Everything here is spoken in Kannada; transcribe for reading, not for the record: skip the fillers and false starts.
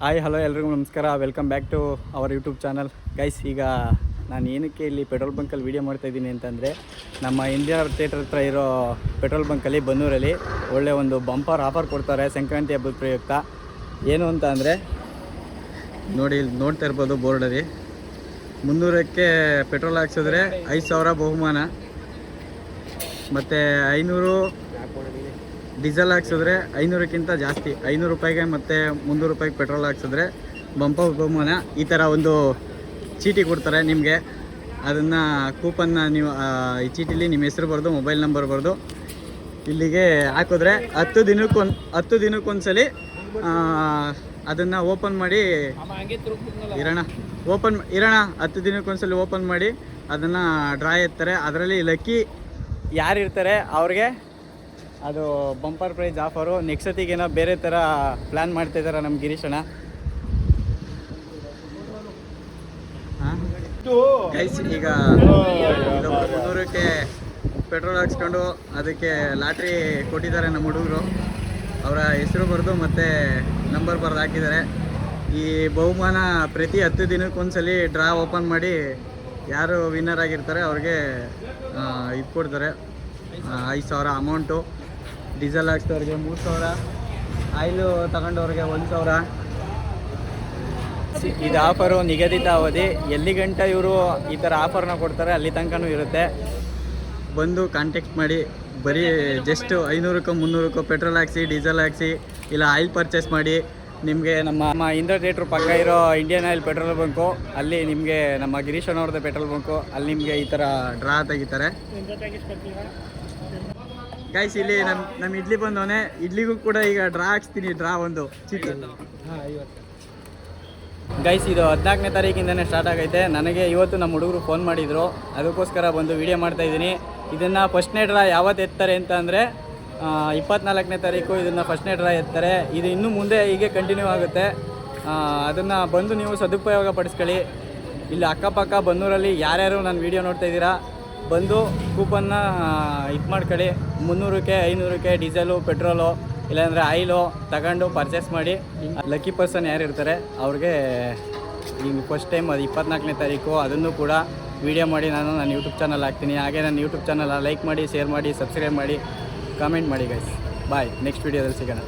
ಹಾಯ್ ಹಲೋ ಎಲ್ರಿಗೂ ನಮಸ್ಕಾರ. Welcome back to our YouTube channel. Guys, ಈಗ ನಾನು ಏನಕ್ಕೆ ಇಲ್ಲಿ ಪೆಟ್ರೋಲ್ ಬಂಕಲ್ಲಿ ವೀಡಿಯೋ ಮಾಡ್ತಾಯಿದ್ದೀನಿ ಅಂತಂದರೆ, ನಮ್ಮ ಇಂಡಿಯಾ ಥಿಯೇಟರ್ ಹತ್ರ ಇರೋ ಪೆಟ್ರೋಲ್ ಬಂಕಲ್ಲಿ ಬನ್ನೂರಲ್ಲಿ ಒಳ್ಳೆ ಒಂದು ಬಂಪರ್ ಆಫರ್ ಕೊಡ್ತಾರೆ ಸಂಕ್ರಾಂತಿ ಹಬ್ಬದ ಪ್ರಯುಕ್ತ. ಏನು ಅಂತ ಅಂದರೆ ನೋಡಿ, ಇಲ್ಲಿ ನೋಡ್ತಾ ಇರ್ಬೋದು ಬೋರ್ಡಲ್ಲಿ, 300ಕ್ಕೆ ಪೆಟ್ರೋಲ್ ಹಾಕ್ಸಿದ್ರೆ 5,000 ಬಹುಮಾನ, ಮತ್ತು 500 ಡೀಸೆಲ್ ಹಾಕ್ಸಿದ್ರೆ 500ಕ್ಕಿಂತ ಜಾಸ್ತಿ, 500 ರೂಪಾಯಿಗೆ ಮತ್ತು 300 ರೂಪಾಯಿಗೆ ಪೆಟ್ರೋಲ್ ಹಾಕ್ಸಿದ್ರೆ ಬಂಪರ್ ಬಹುಮಾನ. ಈ ಥರ ಒಂದು ಚೀಟಿ ಕೊಡ್ತಾರೆ ನಿಮಗೆ. ಅದನ್ನು ಕೂಪನ್ನ ನೀವು ಈ ಚೀಟಿಲಿ ನಿಮ್ಮ ಹೆಸರು ಬರೆದು ಮೊಬೈಲ್ ನಂಬರ್ ಬರೆದು ಇಲ್ಲಿಗೆ ಹಾಕಿದ್ರೆ 10 ದಿನಕ್ಕೊಂದ್ಸಲಿ ಅದನ್ನು ಓಪನ್ ಮಾಡಿ ಇರೋಣ 10 ದಿನಕ್ಕೊಂದ್ಸಲಿ ಓಪನ್ ಮಾಡಿ ಅದನ್ನು ಡ್ರಾ ಎತ್ತಾರೆ. ಅದರಲ್ಲಿ ಲಕ್ಕಿ ಯಾರಿರ್ತಾರೆ ಅವ್ರಿಗೆ ಅದು ಬಂಪರ್ ಪ್ರೈಸ್ ಆಫರು. ನೆಕ್ಸ್ಟ್ ಸತಿಗೇನೋ ಬೇರೆ ಥರ ಪ್ಲ್ಯಾನ್ ಮಾಡ್ತಾಯಿದ್ದಾರೆ ನಮ್ಮ ಗಿರೀಶಣ್ಣ. ಗೈಸ್, ಈಗ 300ಕ್ಕೆ ಪೆಟ್ರೋಲ್ ಹಾಕ್ಸ್ಕೊಂಡು ಅದಕ್ಕೆ ಲಾಟ್ರಿ ಕೊಟ್ಟಿದ್ದಾರೆ ನಮ್ಮ ಹುಡುಗರು. ಅವರ ಹೆಸರು ಬರೆದು ಮತ್ತು ನಂಬರ್ ಬರೆದು ಹಾಕಿದ್ದಾರೆ. ಈ ಬಹುಮಾನ ಪ್ರತಿ 10 ದಿನಕ್ಕೊಂದ್ಸಲಿ ಡ್ರಾ ಓಪನ್ ಮಾಡಿ ಯಾರು ವಿನ್ನರ್ ಆಗಿರ್ತಾರೆ ಅವ್ರಿಗೆ ಇದು ಕೊಡ್ತಾರೆ. 5,000 ಅಮೌಂಟು, ಡೀಸೆಲ್ ಹಾಕ್ಸಿದವ್ರಿಗೆ 3,000, ಆಯಿಲು ತಗೊಂಡವ್ರಿಗೆ 1,000. ಇದು ಆಫರು ನಿಗದಿತ ಅವಧಿ. ಎಲ್ಲಿ ಗಂಟ ಇವರು ಈ ಥರ ಆಫರ್ನ ಕೊಡ್ತಾರೆ ಅಲ್ಲಿ ತನಕನೂ ಇರುತ್ತೆ. ಬಂದು ಕಾಂಟ್ಯಾಕ್ಟ್ ಮಾಡಿ. ಬರೀ ಜಸ್ಟ್ 500ಕ್ಕೋ 300ಕ್ಕೋ ಪೆಟ್ರೋಲ್ ಹಾಕ್ಸಿ, ಡೀಸೆಲ್ ಹಾಕ್ಸಿ, ಇಲ್ಲ ಆಯಿಲ್ ಪರ್ಚೇಸ್ ಮಾಡಿ. ನಿಮಗೆ ನಮ್ಮ ಇಂಡಿಯಾ ಥಿಯೇಟ್ರ್ ಪಕ್ಕ ಇರೋ ಇಂಡಿಯನ್ ಆಯಿಲ್ ಪೆಟ್ರೋಲ್ ಬಂಕು, ಅಲ್ಲಿ ನಿಮಗೆ ನಮ್ಮ ಗಿರೀಶಣ್ಣವ್ರದ್ದು ಪೆಟ್ರೋಲ್ ಬಂಕು, ಅಲ್ಲಿ ನಿಮಗೆ ಈ ಥರ ಡ್ರಾ ತೆಗಿತಾರೆ. ಗೈಸ್, ಇಲ್ಲಿ ನಮ್ಮ ಇಡ್ಲಿ ಬಂದವನೇ, ಇಡ್ಲಿಗೂ ಕೂಡ ಈಗ ಡ್ರಾ ಹಾಕ್ಸ್ತೀನಿ. ಡ್ರಾ ಒಂದು ಚೀಟಿ. ಗೈಸ್, ಇದು 14ನೇ ತಾರೀಕಿಂದನೇ ಸ್ಟಾರ್ಟ್ ಆಗೈತೆ. ನನಗೆ ಇವತ್ತು ನಮ್ಮ ಹುಡುಗರು ಫೋನ್ ಮಾಡಿದರು, ಅದಕ್ಕೋಸ್ಕರ ಬಂದು ವೀಡಿಯೋ ಮಾಡ್ತಾಯಿದ್ದೀನಿ. ಇದನ್ನು ಫಸ್ಟ್ನೇ ಡ್ರಾ ಯಾವತ್ತು ಎತ್ತಾರೆ ಅಂತ ಅಂದರೆ 24ನೇ ತಾರೀಕು ಇದನ್ನು ಫಸ್ಟ್ನೇ ಡ್ರಾ ಎತ್ತಾರೆ. ಇದು ಇನ್ನು ಮುಂದೆ ಹೀಗೆ ಕಂಟಿನ್ಯೂ ಆಗುತ್ತೆ. ಅದನ್ನು ಬಂದು ನೀವು ಸದುಪಯೋಗ ಪಡಿಸ್ಕೊಳ್ಳಿ. ಇಲ್ಲಿ ಅಕ್ಕಪಕ್ಕ ಬನ್ನೂರಲ್ಲಿ ಯಾರ್ಯಾರು ನನ್ನ ವೀಡಿಯೋ ನೋಡ್ತಾಯಿದ್ದೀರಾ, ಬಂದು ಕೂಪನ್ನ ಇದು ಮಾಡ್ಕೊಳ್ಳಿ. 300ಕ್ಕೆ 500ಕ್ಕೆ ಡೀಸೆಲು, ಪೆಟ್ರೋಲು, ಇಲ್ಲಾಂದರೆ ಆಯಿಲು ತಗೊಂಡು ಪರ್ಚೇಸ್ ಮಾಡಿ. ಲಕ್ಕಿ ಪರ್ಸನ್ ಯಾರು ಇರ್ತಾರೆ ಅವ್ರಿಗೆ ಈಗ ಫಸ್ಟ್ ಟೈಮ್ ಅದು 24ನೇ ತಾರೀಕು ಅದನ್ನು ಕೂಡ ವೀಡಿಯೋ ಮಾಡಿ ನಾನು ನನ್ನ ಯೂಟ್ಯೂಬ್ ಚಾನಲ್ ಹಾಕ್ತೀನಿ. ಹಾಗೆ ನನ್ನ ಯೂಟ್ಯೂಬ್ ಚಾನಲ್ ಲೈಕ್ ಮಾಡಿ, ಶೇರ್ ಮಾಡಿ, ಸಬ್ಸ್ಕ್ರೈಬ್ ಮಾಡಿ, ಕಾಮೆಂಟ್ ಮಾಡಿ ಗೈಸ್. ಬಾಯ್, ನೆಕ್ಸ್ಟ್ ವೀಡಿಯೋದಲ್ಲಿ ಸಿಗೋಣ.